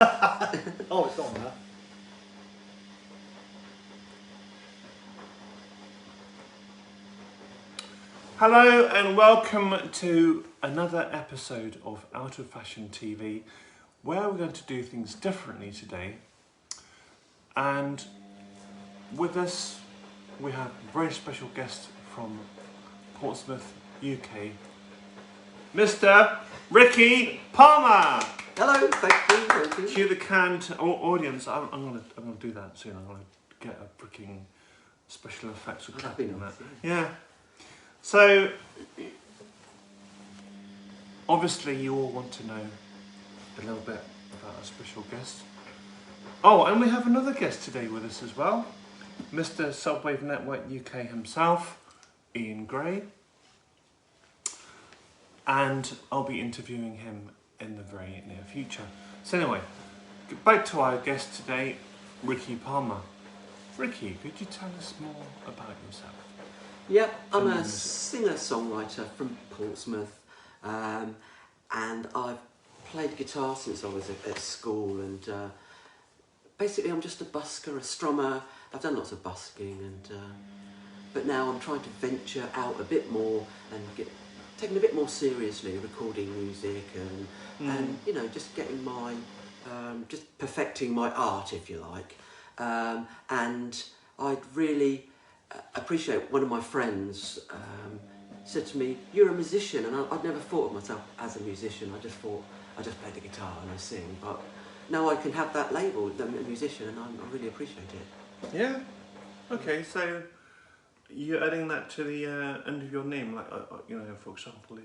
Oh, it's on there. Hello and welcome to another episode of Out of Fashion TV, where we're going to do things differently today. And with us we have a very special guest from Portsmouth, UK, Mr. Ricky Palmer. Hello, thank you. Cue the canned audience. I'm gonna do that soon. I'm gonna get a freaking special effects with clapping on that. Yeah. So obviously you all want to know a little bit about our special guest. Oh, and we have another guest today with us as well, Mr. Subwave Network UK himself, Ian Gray. And I'll be interviewing him in the very near future. So anyway, back to our guest today, Ricky Palmer. Ricky, could you tell us more about yourself? Yeah, I'm a singer-songwriter from Portsmouth, and I've played guitar since I was at school, and basically I'm just a busker, a strummer. I've done lots of busking, and but now I'm trying to venture out a bit more and taking a bit more seriously, recording music and you know, just getting my, just perfecting my art, if you like. And I'd really appreciate, one of my friends said to me, "You're a musician," and I'd never thought of myself as a musician. I just thought I just play the guitar and I sing, but now I can have that label, I'm a musician, and I really appreciate it. Yeah. Okay, so you're adding that to the end of your name, like you know, for example,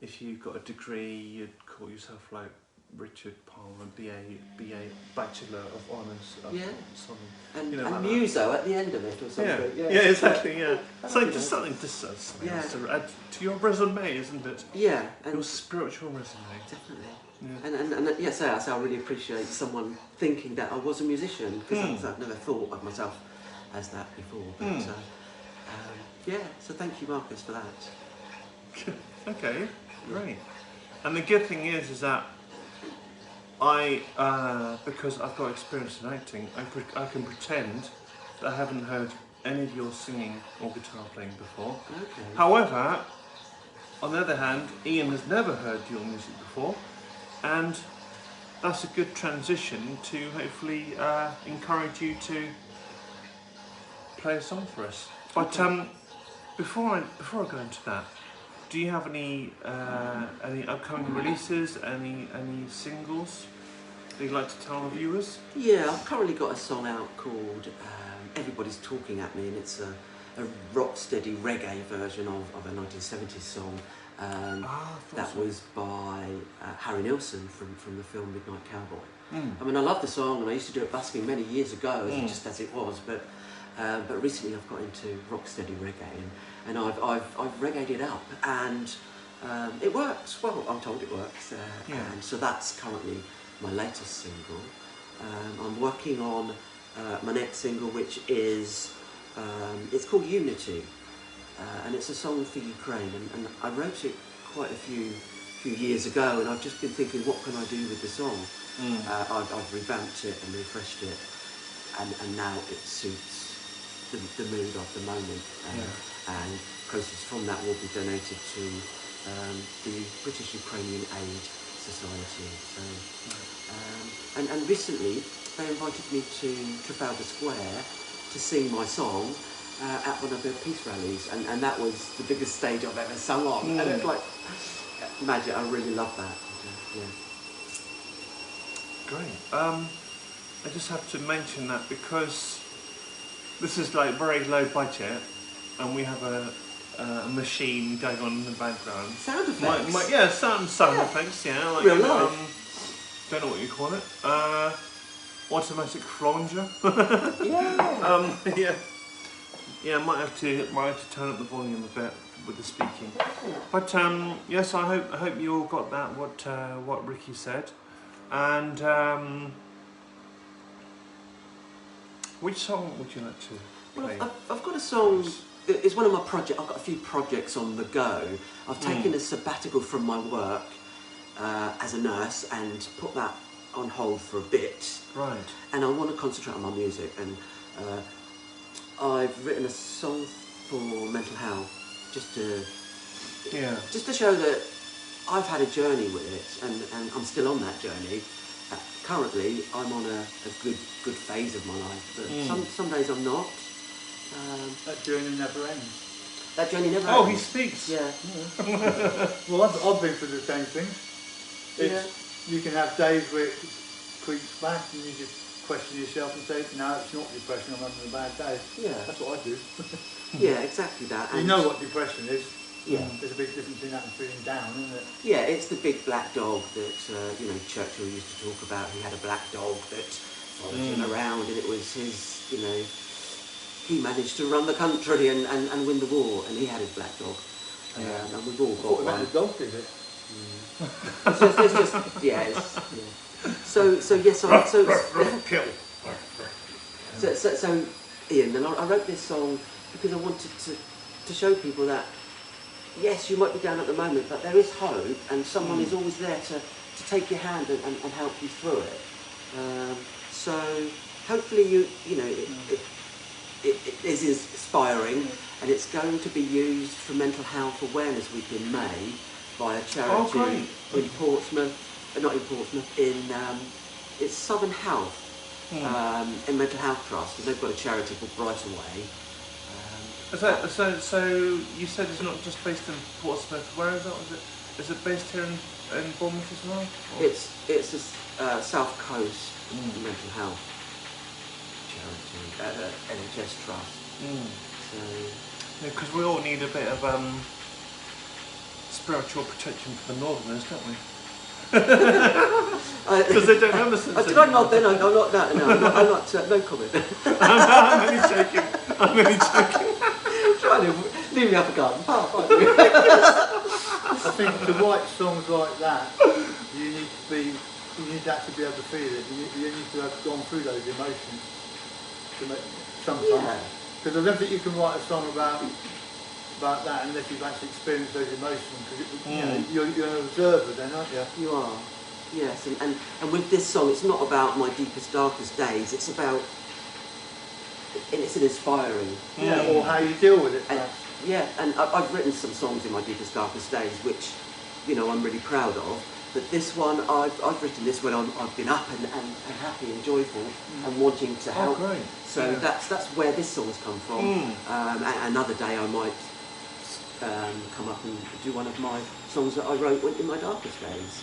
if you've got a degree, you'd call yourself like Richard Palmer, BA, Bachelor of Honours. Yeah. Something. And, you know, and like muso at the end of it or something. Yeah, yeah, exactly, yeah. So You know. just something else Yeah. to add to your resume, isn't it? Yeah. And Your spiritual resume. definitely. Yeah. And yes, I really appreciate someone thinking that I was a musician, because I've never thought of myself as that before. But yeah, so thank you, Marcus, for that. Okay, great. And the good thing is that because I've got experience in acting, I can pretend that I haven't heard any of your singing or guitar playing before. Okay. However, on the other hand, Ian has never heard your music before, and that's a good transition to hopefully encourage you to play a song for us. But before I go into that, do you have any upcoming releases, any singles that you'd like to tell our viewers? Yeah, I've currently got a song out called Everybody's Talking At Me, and it's a rock-steady reggae version of a 1970s song that was by Harry Nilsson from the film Midnight Cowboy. I mean, I love the song, and I used to do it busking many years ago, just as it was, but recently I've got into rock-steady reggae, and I've reggae'd it up, and it works. Well, I'm told it works, and so that's currently my latest single. I'm working on my next single, which is it's called Unity, and it's a song for Ukraine, and I wrote it quite a few years ago, and I've just been thinking, what can I do with the song? I've revamped it and refreshed it, and now it suits the mood of the moment, and proceeds from that will be donated to the British Ukrainian Aid Society. So, and recently they invited me to Trafalgar Square to sing my song at one of their peace rallies, and that was the biggest stage I've ever sung on, and it's like magic. I really love that. Yeah. Great. I just have to mention that because this is like very low budget, and we have a machine going on in the background. Sound effects. Yeah, sound effects. Yeah, like real life. Don't know what you call it. Automatic flanger. Yeah. Yeah, might have to turn up the volume a bit with the speaking. But yes, I hope you all got that what Ricky said, and which song would you like to play? Well, I've got a song. It's one of my projects. I've got a few projects on the go. I've taken a sabbatical from my work as a nurse and put that on hold for a bit. Right. And I want to concentrate on my music. And I've written a song for mental health, just to show that I've had a journey with it, and I'm still on that journey. Currently, I'm on a good phase of my life, but some days I'm not. That journey never ends. That journey never Oh, ends. he speaks. Yeah. Well, I've been through the same thing. You can have days where it creeps back and you just question yourself and say, no, it's not depression, I'm having a bad day. Yeah. That's what I do. Yeah, exactly that. You know what depression is. Yeah. There's a big difference between that and feeling down, isn't it? Yeah, it's the big black dog that Churchill used to talk about. He had a black dog that followed him around, and it was his, he managed to run the country and win the war, and he had his black dog. And we've all got one. The dog did it. So Ian, and I wrote this song because I wanted to show people that yes, you might be down at the moment, but there is hope, and someone is always there to take your hand and help you through it. So hopefully it is inspiring, and it's going to be used for Mental Health Awareness Week in May by a charity in Portsmouth, not in Portsmouth, it's Southern Health, in Mental Health Trust, and they've got a charity called Brighter Way. So you said it's not just based in Portsmouth. Where is that? Is it based here in Bournemouth as well? Or? It's a South Coast mental health charity, NHS Trust. So because we all need a bit of spiritual protection for the Northerners, don't we? Because they don't have a sense. Did I nod then? I'm not. I'm not. No comment. I'm only joking. I'm only joking. Trying to leave me up a garden path. I think to write songs like that, you need that to be able to feel it. You need to have gone through those emotions sometimes. Because I don't think you can write a song about that unless you've actually experienced those emotions. Because you're an observer then, aren't you? You are. Yes, and with this song, it's not about my deepest, darkest days. It's about, and it's an inspiring. Or how you deal with it. And I've written some songs in my deepest, darkest days, which, I'm really proud of. But this one, I've written this when I've been up and happy and joyful and wanting to help. Oh, great. So that's where this song's come from. Another day I might come up and do one of my songs that I wrote in my darkest days.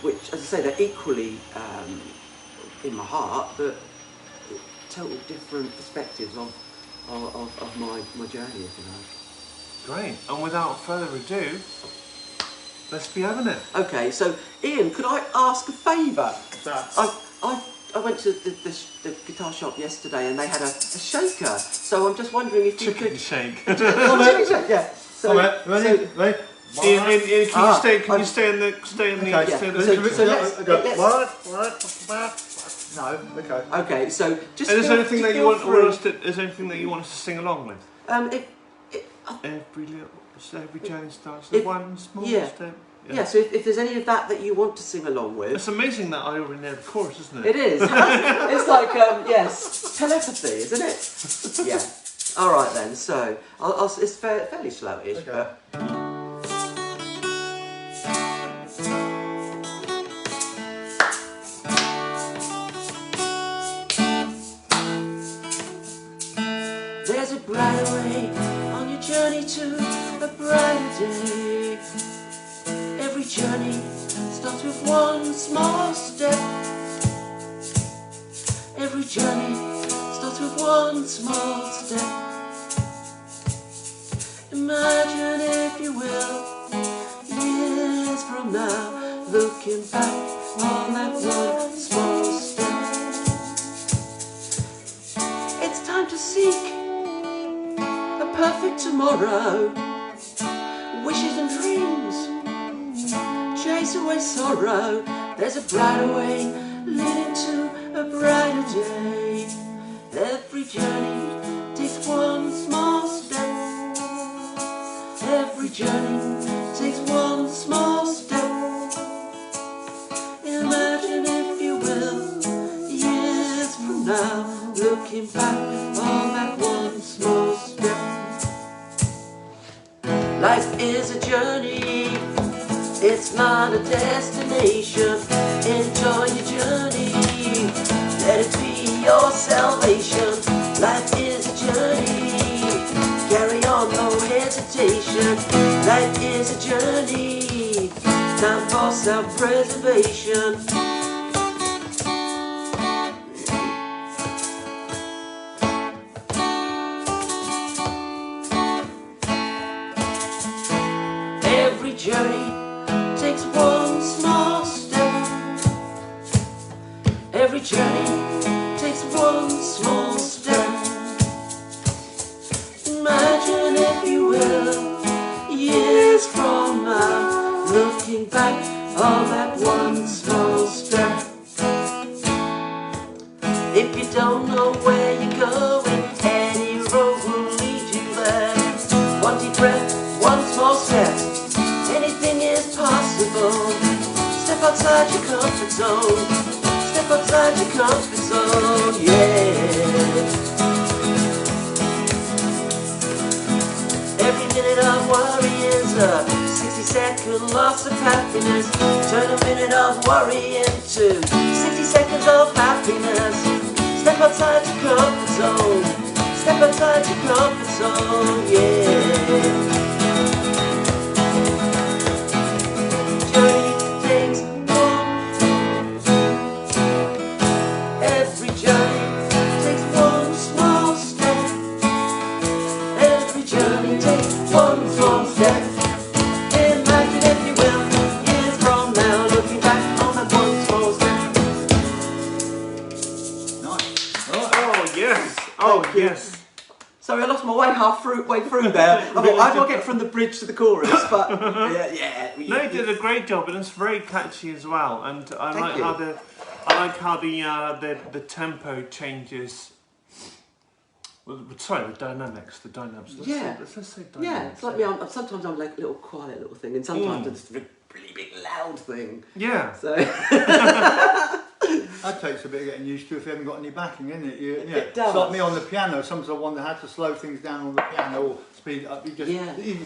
Which, as I say, they're equally in my heart, but total different perspectives of my journey, if you like. Great. And without further ado, let's be having it. Okay, so Ian, could I ask a favour? I went to the guitar shop yesterday and they had a shaker, so I'm just wondering if you Chicken could... shake. Chicken shake, yeah. So, ready? Ian, can you stay in the Okay, so just... And is there anything that you want us to sing along with? Every journey starts with one small step. Yeah, so if there's any of that you want to sing along with... It's amazing that I already know the chorus, isn't it? It is. It's like, telepathy, isn't it? Yeah. All right then, so it's fairly slow-ish, okay. But... There's a brighter way on your journey to a brighter day. Every journey starts with one small step. Every journey starts with one small step. Imagine, if you will, years from now, looking back on that one small step. It's time to seek a perfect tomorrow. Wishes and dreams, chase away sorrow. There's a brighter way leading to a brighter day. Every journey takes one small step. Every journey takes one small step. Imagine it. now, looking back on that one small step. Life is a journey, it's not a destination. Enjoy your journey, let it be your salvation. Life is a journey, carry on, no hesitation. Life is a journey, time for self-preservation. Every journey takes one small step. Every journey takes one small step. Imagine, if you will, years from now, looking back on that one small step. If you don't know where you're going, any road will lead you there. One deep breath, one small step, anything is possible. Step outside your comfort zone, step outside your comfort zone, yeah. Every minute of worry is a 60-second loss of happiness. Turn a minute of worry into 60 seconds of happiness. Step outside your comfort zone, step outside your comfort zone, yeah. Journey takes one. Every journey takes one small step. Every journey takes one small step. Imagine, if you will, years from now, looking back on that one small step. Nice. Oh yes. Oh Thank you. yes. Sorry, I lost my way through there. I thought, how do I get from the bridge to the chorus? But yeah. No, you did a great job, and it's very catchy as well. And I Thank like you. how the tempo changes. Well, sorry, the dynamics. Yeah. Let's say dynamics. Yeah, it's like me. Sometimes I'm like a little quiet little thing, and sometimes it's a really big loud thing. Yeah. So That takes a bit of getting used to if you haven't got any backing, isn't it? It does. It's like me on the piano. Sometimes I wonder how to slow things down on the piano or speed it up. You just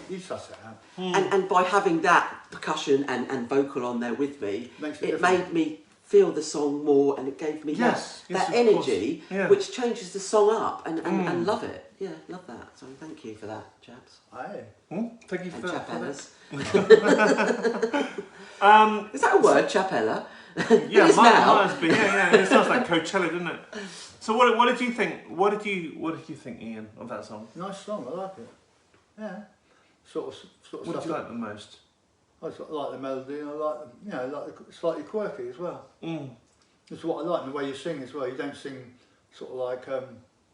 you suss it out. and by having that percussion and vocal on there with me, Makes it it different. made me feel the song more, and it gave me Yes, that of energy, course. Yeah. which changes the song up, and love it. Yeah, love that. So thank you for that, chaps Aye. Thank you for and that. chapellas. Is that a word, chapella? Yeah, It is might now. be. Yeah. It sounds like Coachella, doesn't it? So what did you think? What did you think, Ian, of that song? Nice song. I like it. Yeah. Sort of What did stuff you like the most? I sort of like the melody, and I like like the slightly quirky as well. That's what I like, and the way you sing as well. You don't sing sort of like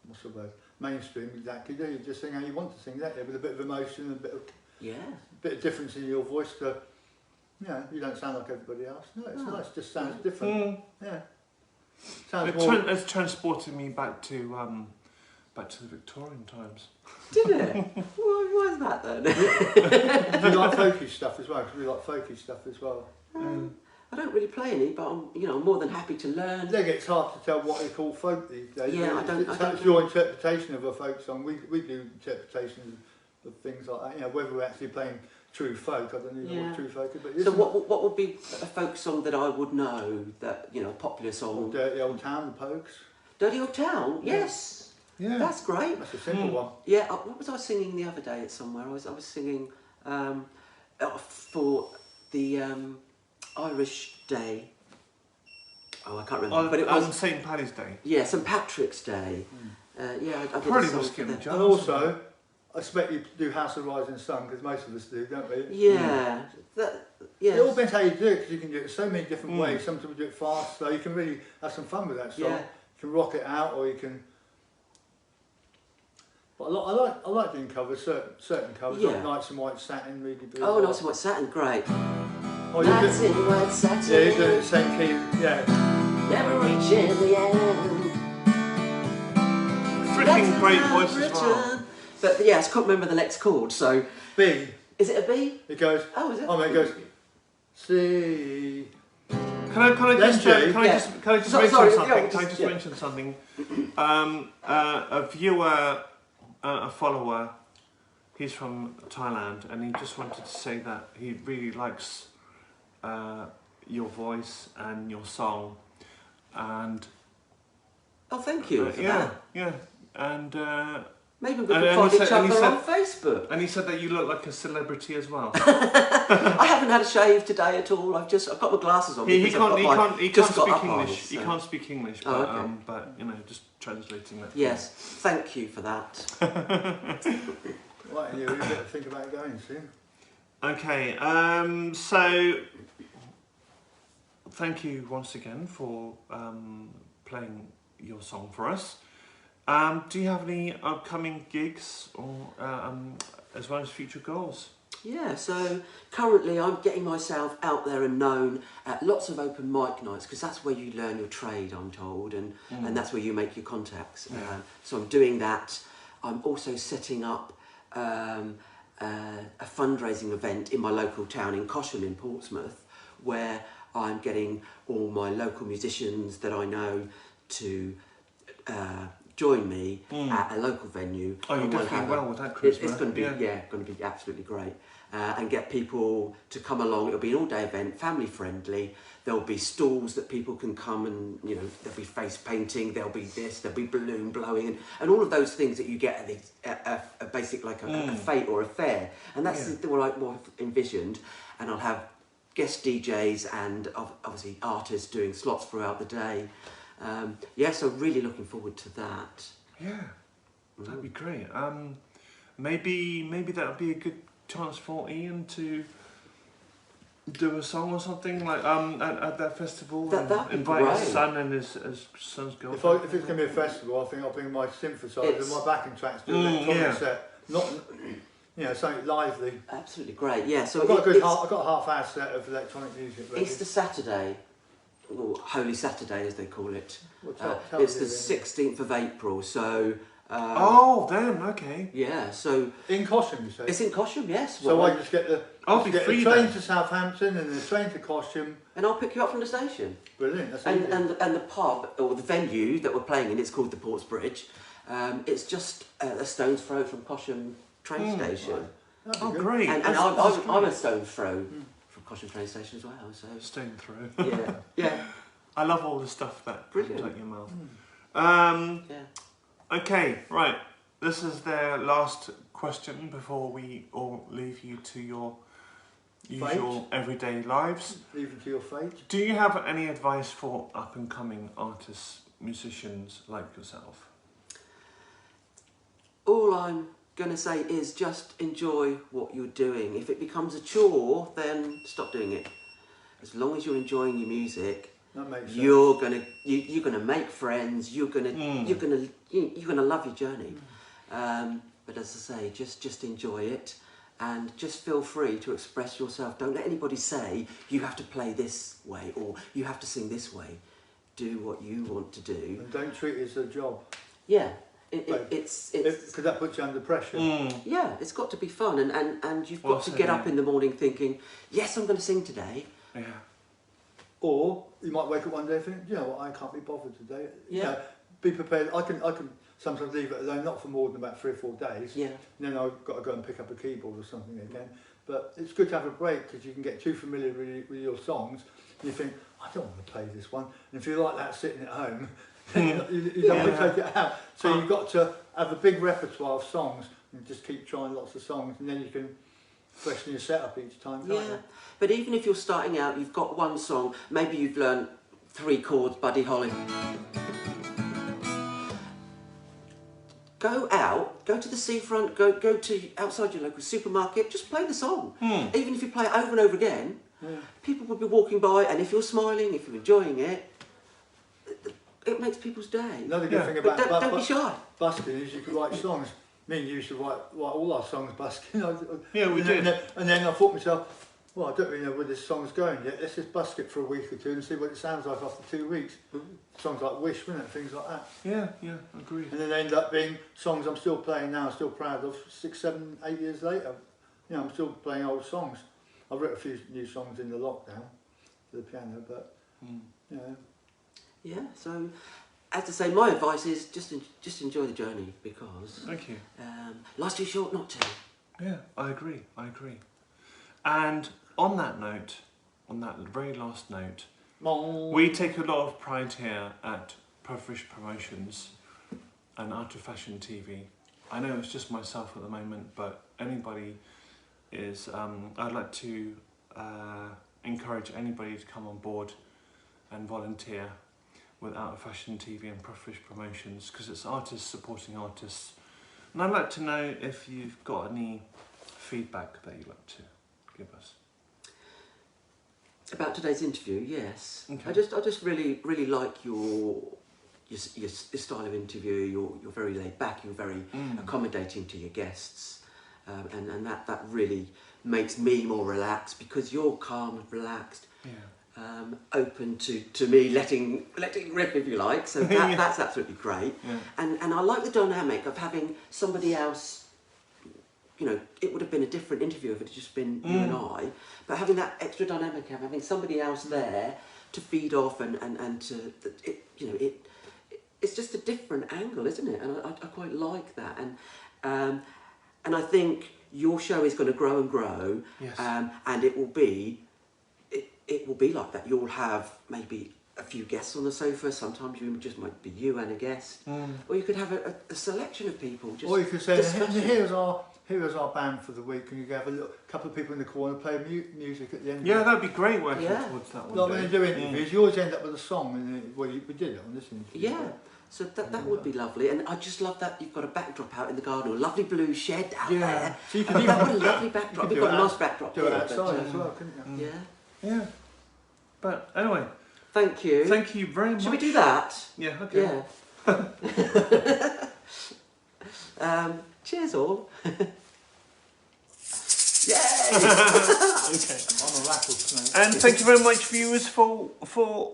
what's the word? Mainstream exactly, do you? Just sing how you want to sing, that with a bit of emotion and a bit of difference in your voice. You don't sound like everybody else. No, it's nice. It just sounds different. Yeah. Sounds more. It's transported me back to the Victorian times. Did it? Why is that then? Do you like folky stuff as well? Because we like folky stuff as well. I don't really play any, but I'm more than happy to learn. I think it's hard to tell what they call folk these days. Yeah, I don't It's your interpretation of a folk song. We do interpretations of things like that. Whether we're actually playing true folk, I don't even know what true folk is. But So what would be a folk song that I would know, that a popular song? Dirty Old Town, the Pokes. Dirty Old Town, Yeah. yes. Yeah. That's great. That's a simple one. Yeah, what was I singing the other day at somewhere? I was singing for the Irish Day. Oh, I can't remember. But it was St. Paddy's Day. Yeah, St. Patrick's Day. I did Probably a song Whiskey for and the them. Jar. And also, I expect you do House of Rising Sun, because most of us do, don't we? Yeah, It all depends how you do it, because you can do it so many different ways. Some people do it fast, so you can really have some fun with that song. Yeah. You can rock it out, or you can. But I like doing covers, certain covers, like Yeah. Nights in White Satin, really do. Oh, Nights in White Satin, great. Oh, Nights in White Satin. Yeah, you do it the same key, yeah. Never reaching the end. Freaking great voice as well. But yes, I can't remember the next chord, so... B. Is it a B? It goes. Oh, is it? Oh, man, it goes. C. Can I just mention Sorry, something? yeah, Can I just mention something? A viewer, a follower, he's from Thailand, and he just wanted to say that he really likes your voice and your song, and oh, thank you for yeah, that. yeah, and maybe we can find each other on Facebook. And he said that you look like a celebrity as well. I haven't had a shave today at all. I've got my glasses on. He can't speak English. Eyes, so. He can't speak English, but, okay. But you know, just translating that. Yes, thank you for that. Right, you better think about going soon. Okay, so thank you once again for playing your song for us. Do you have any upcoming gigs or as well as future goals? Yeah, so currently I'm getting myself out there and known at lots of open mic nights, because that's where you learn your trade, I'm told, and that's where you make your contacts. Yeah. So I'm doing that. I'm also setting up a fundraising event in my local town in Cosham in Portsmouth, where I'm getting all my local musicians that I know to join me at a local venue. Oh, you're definitely well with that, Chris. It's going to be going to be absolutely great, and get people to come along. It'll be an all-day event, family friendly. There'll be stalls that people can come and, you know, there'll be face painting, there'll be this, there'll be balloon blowing, and all of those things that you get at a basic, like a fete or a fair, and that's what I've envisioned. And I'll have guest DJs and obviously artists doing slots throughout the day. So really looking forward to that. Yeah, that'd be great. Maybe that would be a good chance for Ian to do a song or something like at that festival. That'd invite great. his son and his son's girlfriend. If it's going to be a festival, I think I'll bring my synthesizer and my backing tracks to an electronic set. Not, you know, something lively. Absolutely great. Yeah. So I've got a half-hour set of electronic music ready. Easter Saturday, or Holy Saturday as they call it. Well, it's the 16th of April. So. Oh, damn, okay. Yeah, so... In Cosham, you say? It's in Cosham, yes. So I just get the free train then. to Southampton and the train to Cosham. And I'll pick you up from the station. Brilliant, that's and, easy. and the pub, or the venue that we're playing in, it's called the Ports Bridge. It's just a stone's throw from Cosham train station. Right. Oh, great. And I'm a stone's throw from Cosham train station as well. So Stone throw. Yeah, yeah. I love all the stuff that comes Brilliant. out your mouth. Yeah. Okay, right. This is the last question before we all leave you to your usual everyday lives. Leave it to your fate. Do you have any advice for up-and-coming artists, musicians like yourself? All I'm going to say is just enjoy what you're doing. If it becomes a chore, then stop doing it. As long as you're enjoying your music, that makes sense. you're gonna make friends. You're gonna love your journey. But as I say, just enjoy it, and just feel free to express yourself. Don't let anybody say you have to play this way or you have to sing this way. Do what you want to do. And don't treat it as a job. Yeah. Because that puts you under pressure. Yeah, it's got to be fun, and you've got to get up in the morning thinking, yes, I'm going to sing today. Yeah. Or you might wake up one day and think, you know what, I can't be bothered today. Yeah. You know, be prepared. I can sometimes leave it alone, not for more than about 3 or 4 days. Yeah. And then I've got to go and pick up a keyboard or something again. But it's good to have a break, because you can get too familiar with your songs. And you think, I don't want to play this one. And if you like that sitting at home, you don't want to take it out. So you've got to have a big repertoire of songs and just keep trying lots of songs, and then you can freshen your setup each time, can't Yeah, but even if you're starting out, you've got one song, maybe you've learned 3 chords, Buddy Holly. Go out, go to the seafront, go to outside your local supermarket, just play the song. Even if you play it over and over again, people will be walking by, and if you're smiling, if you're enjoying it, it makes people's day. Another good thing But about don't be shy. busking is you can write songs. Me and you used to write all our songs busking. Yeah, we did. And then I thought to myself, well, I don't really know where this song's going yet. Let's just busk it for a week or two and see what it sounds like after 2 weeks. Songs like Wish, wouldn't it? Things like that. Yeah, agreed. And then they end up being songs I'm still playing now, still proud of, 6, 7, 8 years later. You know, I'm still playing old songs. I've written a few new songs in the lockdown for the piano, but Yeah. Yeah, so as I say, my advice is just enjoy the journey, because Thank you. life's too short not to. Yeah, I agree. And on that note, on that very last note, we take a lot of pride here at Puffish Promotions and Art of Fashion TV. I know it's just myself at the moment, but anybody is, I'd like to encourage anybody to come on board and volunteer with Art of Fashion TV and Puffish Promotions, because it's artists supporting artists. And I'd like to know if you've got any feedback that you'd like to give us. About today's interview, yes. Okay. I just really like your style of interview. You're very laid back. You're very accommodating to your guests, and that really makes me more relaxed, because you're calm and relaxed. Yeah. Open to me letting rip, if you like. So that's absolutely great. Yeah. And I like the dynamic of having somebody else. You know, it would have been a different interview if it had just been you and I, but having that extra dynamic of having somebody else there to feed off and to, it's just a different angle, isn't it? And I quite like that. And I think your show is going to grow and grow. Yes. And it will be like that. You'll have maybe a few guests on the sofa. Sometimes you just might be you and a guest, or you could have a selection of people. Just or you could say, discussing. here's our band for the week, and you could have a couple of people in the corner play music at the end. Yeah, that'd be great working Yeah. towards that one. Like when you do interviews, you always end up with a song, and we did it on this interview. Yeah, so that would be lovely. And I just love that you've got a backdrop out in the garden, a lovely blue shed out there. So you I could mean, even what a lovely backdrop. We've got a nice backdrop do it here, outside but, as well, couldn't you? Yeah. Yeah. But anyway, Thank you. thank you very much. Should we do that? Yeah, okay. Yeah. Cheers all. Yay! Okay. I'm a rattlesnake. And thank you very much, viewers, for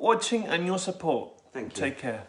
watching and your support. Thank you. Take care.